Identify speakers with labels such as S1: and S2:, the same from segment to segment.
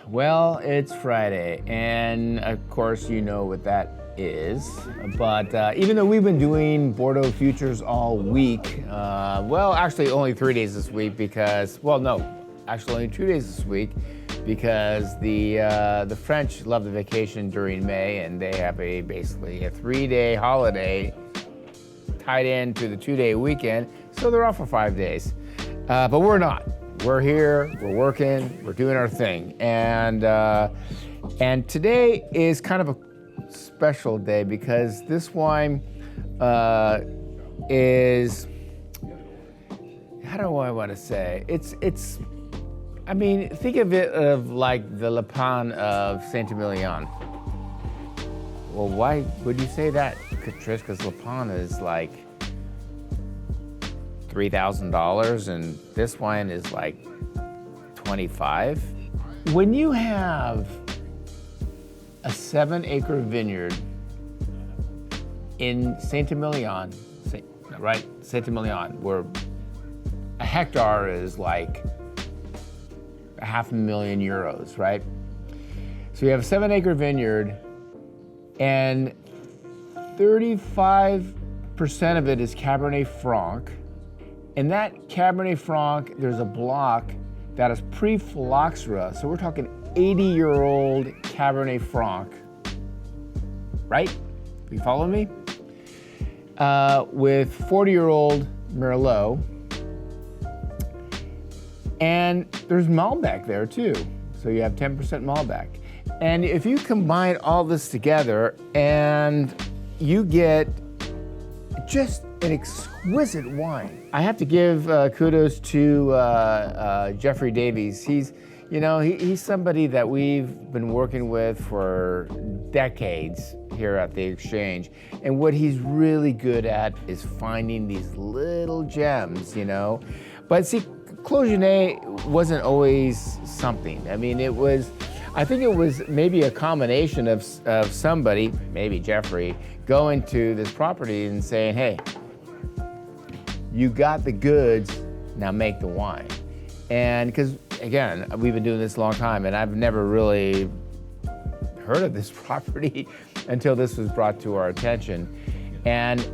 S1: Well, it's Friday, and of course you know what that is. But even though we've been doing Bordeaux futures all week, well, actually only 3 days this week because, well, no, actually only 2 days this week because the French love the vacation during May, and they have basically a 3-day holiday tied into the 2-day weekend, so they're off for 5 days. But we're not. We're here, we're working, we're doing our thing. And today is kind of a special day because this wine is, how do I want to say? I mean, think of it of like the Le Pen of Saint Emilion. Well, why would you say that, Trish? Because Le Pen is like $3,000 and this wine is like $25. When you have a 7-acre vineyard in Saint Emilion, right? Saint Emilion, where a hectare is like €500,000, right? So you have a 7-acre vineyard and 35% of it is Cabernet Franc. And that Cabernet Franc, there's a block that is pre-phylloxera. So we're talking 80-year-old Cabernet Franc, right? You follow me? With 40-year-old Merlot. And there's Malbec there too. So you have 10% Malbec. And if you combine all this together and you get just an exquisite wine. I have to give kudos to Jeffrey Davies. He's somebody that we've been working with for decades here at the Exchange. And what he's really good at is finding these little gems, But see, Clos Junet wasn't always something. I mean, I think it was maybe a combination of somebody, maybe Jeffrey, going to this property and saying, hey, you got the goods, now make the wine. And because, again, we've been doing this a long time, and I've never really heard of this property until this was brought to our attention. And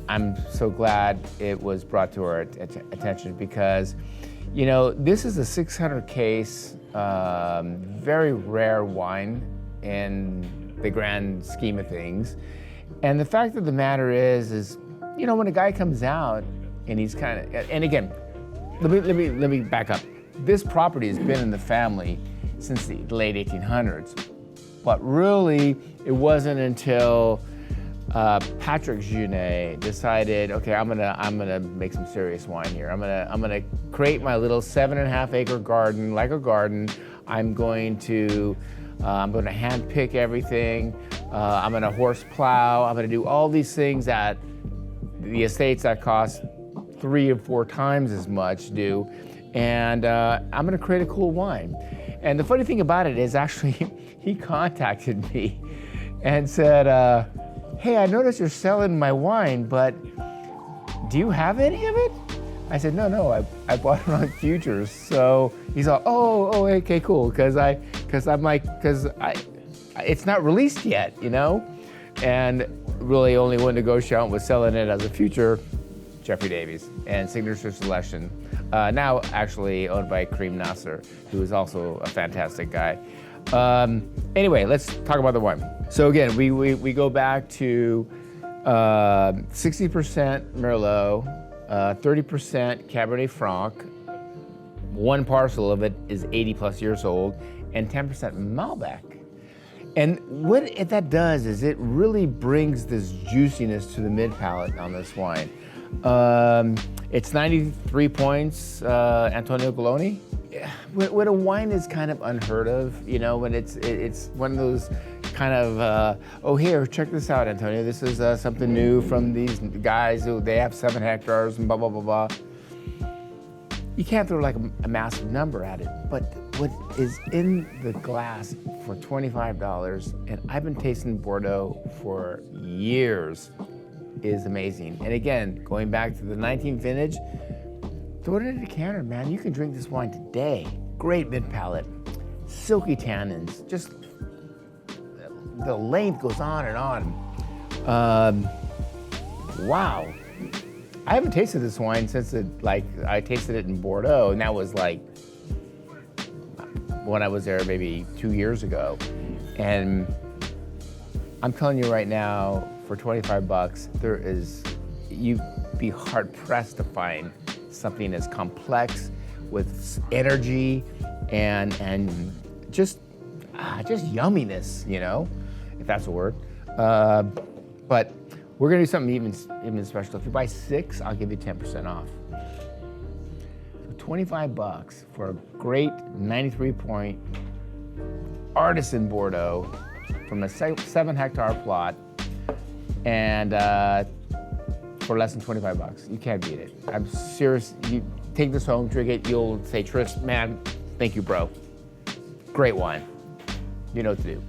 S1: I'm so glad it was brought to our attention because, this is a 600 case, very rare wine in the grand scheme of things. And the fact of the matter is, when a guy comes out and he's and again, let me back up. This property has been in the family since the late 1800s, but really it wasn't until Patrick Junet decided, okay, I'm gonna make some serious wine here. I'm gonna create my little 7.5-acre garden, like a garden. I'm going to hand pick everything. I'm gonna horse plow. I'm gonna do all these things that the estates that cost 3 or 4 times as much do. And I'm gonna create a cool wine. And the funny thing about it is actually, he contacted me and said, hey, I noticed you're selling my wine, but do you have any of it? I said, no, I bought it on futures. So he's all, oh, okay, cool. Cause it's not released yet, And really only one negotiant was selling it as a future, Jeffrey Davies, and Signature Selection. Now actually owned by Kareem Nasser, who is also a fantastic guy. Anyway, let's talk about the wine. So again, we go back to 60% Merlot, 30% Cabernet Franc. One parcel of it is 80 plus years old, and 10% Malbec. And what that does is it really brings this juiciness to the mid palate on this wine. It's 93 points, Antonio Galloni. When a wine is kind of unheard of, when it's one of those kind of, oh, here, check this out, Antonio. This is something new from these guys who they have 7 hectares and blah, blah, blah, blah. You can't throw like a massive number at it, but what is in the glass for $25, and I've been tasting Bordeaux for years, is amazing. And again, going back to the 19 vintage, throw it in a decanter, man. You can drink this wine today. Great mid palate. silky tannins. Just the length goes on and on. Wow. I haven't tasted this wine since I tasted it in Bordeaux, and that was like when I was there maybe 2 years ago. And I'm telling you right now, for $25, you'd be hard pressed to find something as complex with energy and just yumminess, if that's a word. But we're gonna do something even special. If you buy 6, I'll give you 10% off. So $25 for a great 93-point artisan Bordeaux from a 7-hectare plot, and for less than $25. You can't beat it. I'm serious. You take this home, drink it, you'll say, Tris, man, thank you, bro. Great wine. You know what to do.